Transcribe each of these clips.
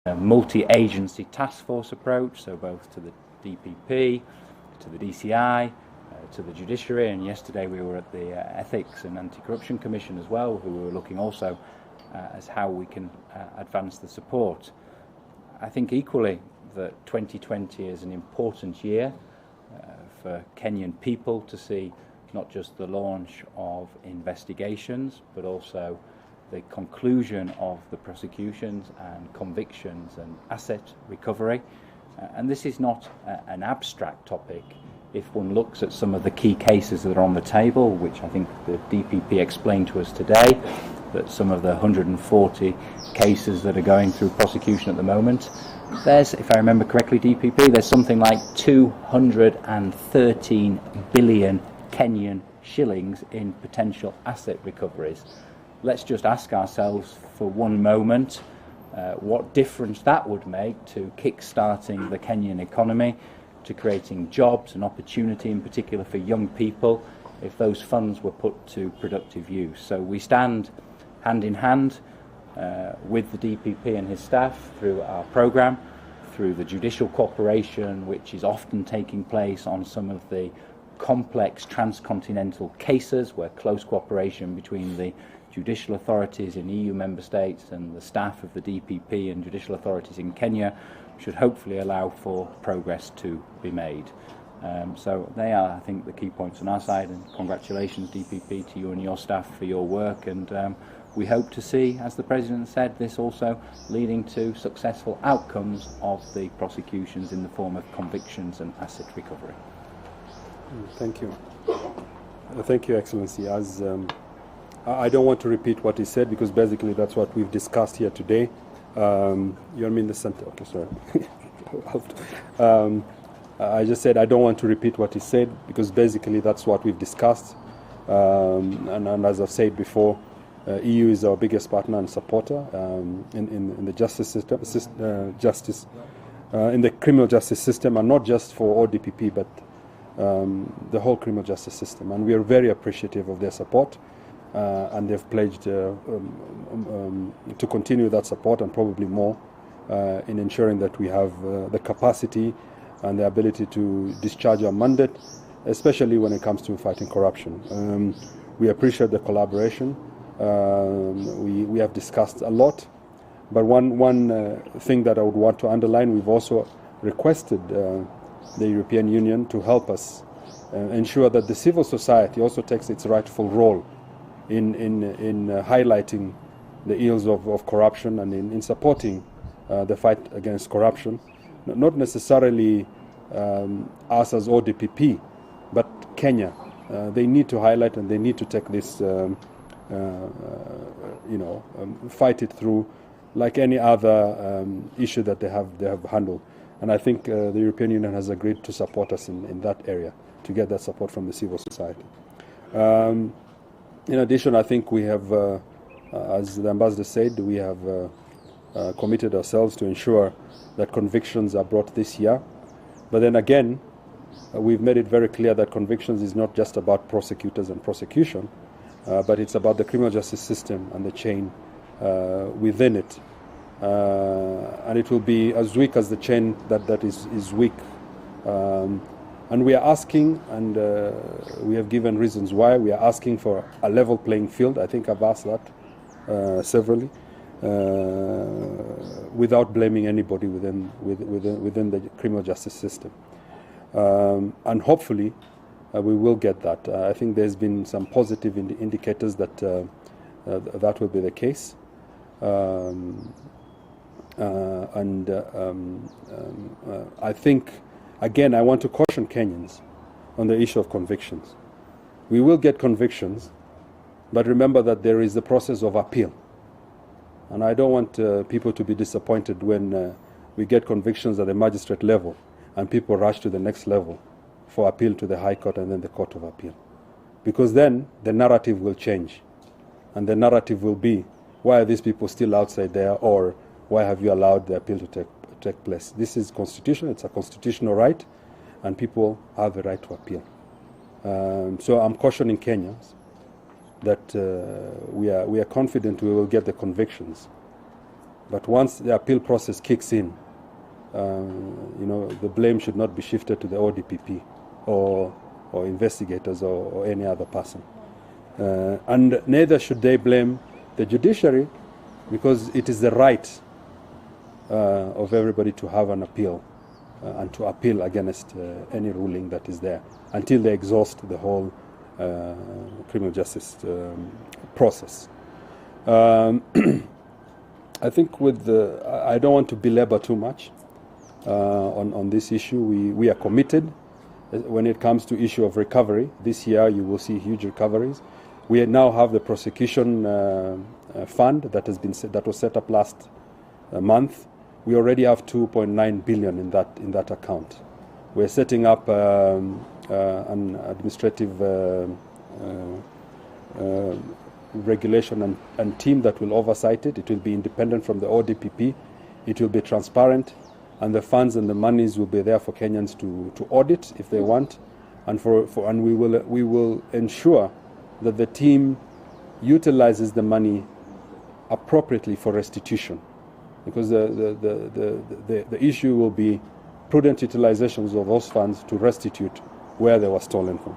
a multi-agency task force approach, so both to the DPP, to the DCI, to the judiciary, and yesterday we were at the Ethics and Anti-Corruption Commission as well, who were looking also as how we can advance the support. I think equally that 2020 is an important year for Kenyan people to see not just the launch of investigations, but also the conclusion of the prosecutions and convictions and asset recovery. And this is not an abstract topic. If one looks at some of the key cases that are on the table, which I think the DPP explained to us today, that some of the 140 cases that are going through prosecution at the moment, there's, if I remember correctly, DPP, there's something like 213 billion Kenyan shillings in potential asset recoveries. Let's just ask ourselves for one moment what difference that would make to kick-starting the Kenyan economy, to creating jobs and opportunity, in particular for young people, if those funds were put to productive use. So we stand hand in hand with the DPP and his staff through our programme, through the judicial cooperation which is often taking place on some of the complex transcontinental cases, where close cooperation between the judicial authorities in EU member states and the staff of the DPP and judicial authorities in Kenya should hopefully allow for progress to be made. So they are, I think, the key points on our side, and congratulations, DPP, to you and your staff for your work, and we hope to see, as the President said, this also leading to successful outcomes of the prosecutions in the form of convictions and asset recovery. Thank you. Thank you, Excellency. As I don't want to repeat what he said, because basically that's what we've discussed here today. You're in the center. Okay, sorry. I just said I don't want to repeat what he said, because basically that's what we've discussed. And as I've said before, EU is our biggest partner and supporter in the justice system, in the criminal justice system, and not just for ODPP, but the whole criminal justice system. And we are very appreciative of their support. And they've pledged to continue that support, and probably more, in ensuring that we have the capacity and the ability to discharge our mandate, especially when it comes to fighting corruption. We appreciate the collaboration. We have discussed a lot, but one thing that I would want to underline, we've also requested the European Union to help us ensure that the civil society also takes its rightful role in highlighting the ills of corruption, and in supporting the fight against corruption. Not necessarily us as ODPP, but Kenya. They need to highlight, and they need to take this, fight it through like any other issue that they have handled. And I think the European Union has agreed to support us in that area, to get that support from the civil society. In addition, I think we have, as the Ambassador said, we have committed ourselves to ensure that convictions are brought this year. But then again, we've made it very clear that convictions is not just about prosecutors and prosecution, but it's about the criminal justice system and the chain within it. And it will be as weak as the chain that is weak. And we are asking, and we have given reasons why, we are asking for a level playing field. I think I've asked that severally, without blaming anybody within the criminal justice system. And hopefully we will get that. I think there's been some positive indicators that that will be the case. I think, again, I want to caution Kenyans on the issue of convictions. We will get convictions, but remember that there is the process of appeal. And I don't want people to be disappointed when we get convictions at the magistrate level and people rush to the next level for appeal to the High Court and then the Court of Appeal. Because then the narrative will change. And the narrative will be, why are these people still outside there, or why have you allowed the appeal to take place? This is constitutional, it's a constitutional right, and people have the right to appeal. So I'm cautioning Kenyans that we are confident we will get the convictions. But once the appeal process kicks in, the blame should not be shifted to the ODPP or investigators or any other person. And neither should they blame the judiciary, because it is the right of everybody to have an appeal and to appeal against any ruling that is there until they exhaust the whole criminal justice process. I think I don't want to belabor too much on this issue. We are committed when it comes to issue of recovery. This year you will see huge recoveries. We now have the prosecution fund that was set up last month. We already have 2.9 billion in that account. We're setting up an administrative regulation and team that will oversight it. It will be independent from the ODPP. It will be transparent, and the funds and the monies will be there for Kenyans to audit if they want, and we will ensure that the team utilizes the money appropriately for restitution, because the issue will be prudent utilizations of those funds to restitute where they were stolen from.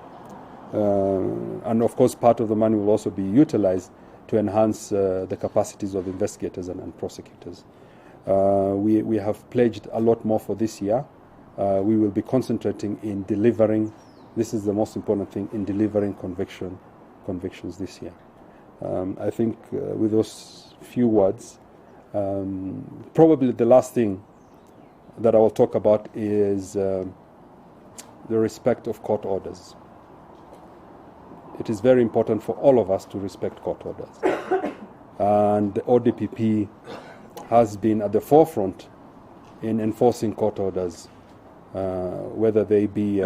And of course, part of the money will also be utilized to enhance the capacities of investigators and prosecutors. We have pledged a lot more for this year. We will be concentrating in delivering, this is the most important thing, in delivering convictions this year. I think with those few words, probably the last thing that I will talk about is the respect of court orders. It is very important for all of us to respect court orders. And the ODPP has been at the forefront in enforcing court orders, whether they be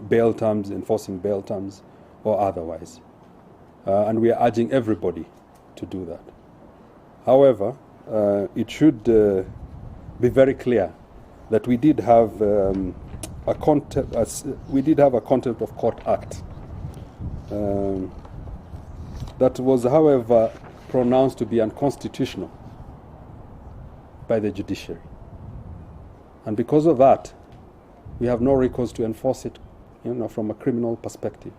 bail terms, enforcing bail terms, or otherwise. And we are urging everybody to do that. However, it should be very clear that we did have a contempt of court act that was, however, pronounced to be unconstitutional by the judiciary. And because of that, we have no recourse to enforce it, from a criminal perspective.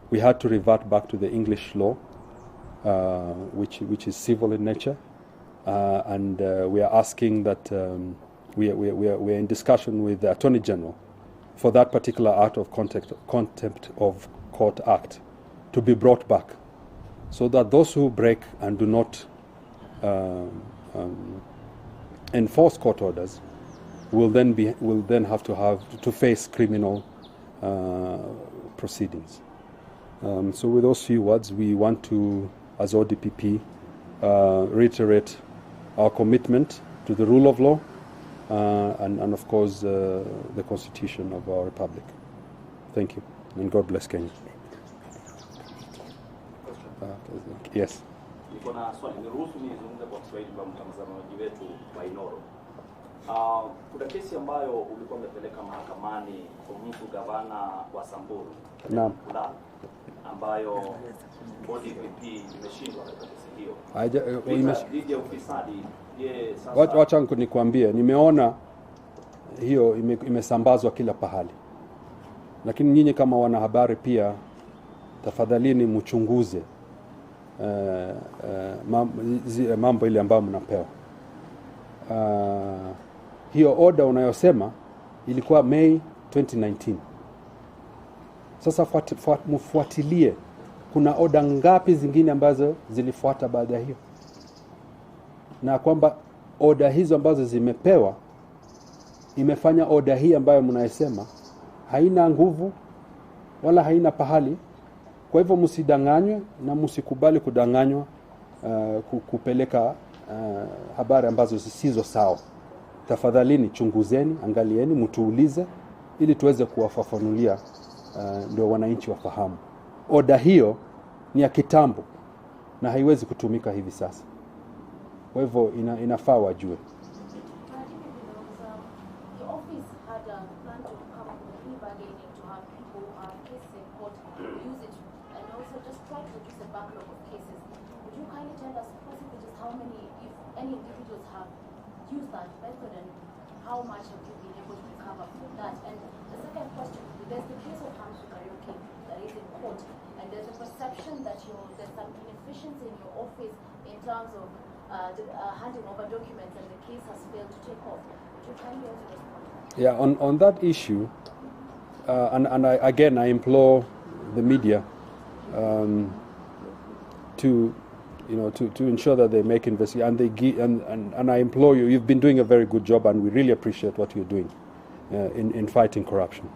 We had to revert back to the English law, which is civil in nature, and we are asking that we are in discussion with the Attorney General for that particular act of contempt of court act to be brought back, so that those who break and do not enforce court orders will then have to face criminal proceedings. So with those few words, we want to, as ODPP, reiterate our commitment to the rule of law and of course the Constitution of our Republic. Thank you, and God bless Kenya. Yes. Niko na swali, niruhusu nizungumze kwa Kiswahili kwa mtazamaji wetu wa Inoro. Kuna kesi ambayo ulikuwa umepeleka mahakamani kumhusu gavana wa Samburu, Naam, ambayo ODPP imeshindwa katika kesi hiyo. Dhidi ya ufisadi, sasa wacha nikwambie, nimeona hiyo imesambazwa kila pahali, lakini nyinyi kama wanahabari pia tafadhalini mchunguze mambo ile ambayo mnapewa. Hiyo order unayosema ilikuwa May 2019. Sasa mfuatilie, kuna order ngapi zingine ambazo zilifuata baada ya hiyo, na kwamba order hizo ambazo zimepewa imefanya order hii ambayo mnayosema haina nguvu wala haina pahali. Kwa hivyo msidanganywe na msikubali kudanganywa kupeleka habari ambazo zisizo sawa. Tafadhalini chunguzeni, angalieni, mtuulize ili tuweze kuwafafanulia, ndio wananchi wafahamu. Oda hiyo ni ya kitambo na haiwezi kutumika hivi sasa. Kwa hivyo inafaa wajue. Try to reduce the backlog of cases. Would you kindly tell us possibly just how many any individuals have used that method, and how much have you been able to recover from that? And the second question, there's the case of Hamsu Karaoke that is in court, and there's a perception that there's some inefficiency in your office in terms of handing over documents, and the case has failed to take off. Would you kindly also respond to that? Yeah, on that issue, I implore the media to ensure that they make investigation, and I implore you. You've been doing a very good job, and we really appreciate what you're doing in fighting corruption.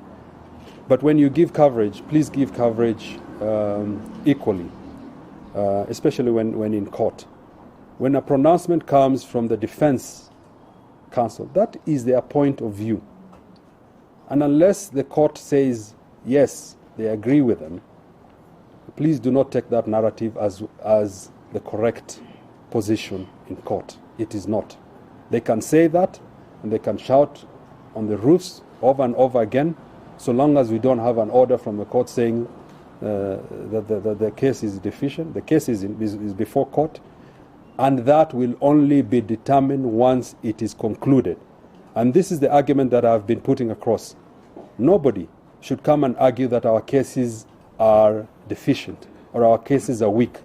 But when you give coverage, please give coverage equally, especially when in court. When a pronouncement comes from the defense counsel, that is their point of view. And unless the court says, yes, they agree with them, please do not take that narrative as the correct position in court. It is not. They can say that, and they can shout on the roofs over and over again, so long as we don't have an order from the court saying that the case is deficient. The case is before court, and that will only be determined once it is concluded. And this is the argument that I've been putting across. Nobody should come and argue that our cases are deficient or our cases are weak.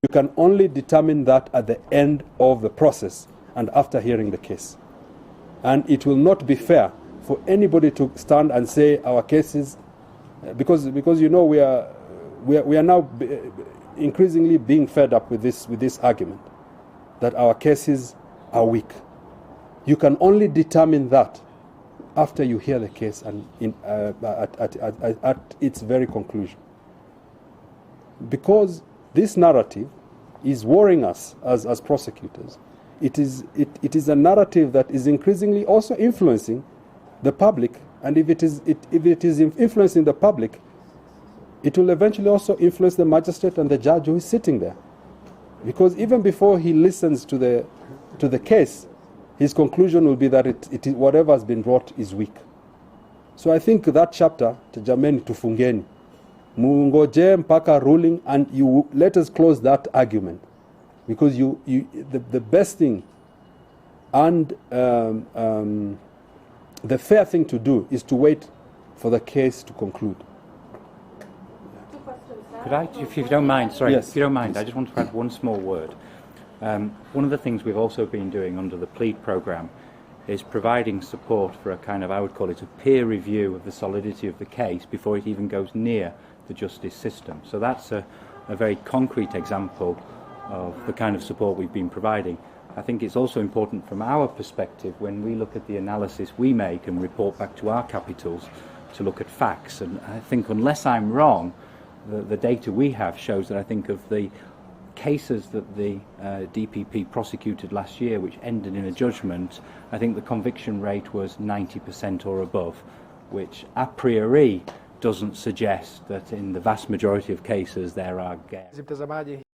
You can only determine that at the end of the process and after hearing the case. And it will not be fair for anybody to stand and say our cases, because we are now increasingly being fed up with this argument that our cases are weak. You can only determine that after you hear the case and at its very conclusion. Because this narrative is worrying us as prosecutors. It is a narrative that is increasingly also influencing the public, and if it is influencing the public, it will eventually also influence the magistrate and the judge who is sitting there. Because even before he listens to the case, his conclusion will be that whatever has been brought is weak. So I think that chapter, jameni tufungeni, muongoje mpaka ruling, and you let us close that argument, because the best thing and the fair thing to do is to wait for the case to conclude. Could I, if you don't mind, sorry, Yes, if you don't mind, please. I just want to add one small word. One of the things we've also been doing under the plead programme is providing support for a kind of, I would call it a peer review of the solidity of the case before it even goes near the justice system. So that's a very concrete example of the kind of support we've been providing. I think it's also important from our perspective, when we look at the analysis we make and report back to our capitals, to look at facts. And I think, unless I'm wrong, the data we have shows that I think of the cases that the DPP prosecuted last year, which ended in a judgment, I think the conviction rate was 90% or above, which a priori doesn't suggest that in the vast majority of cases there are gaps. Mtazamaji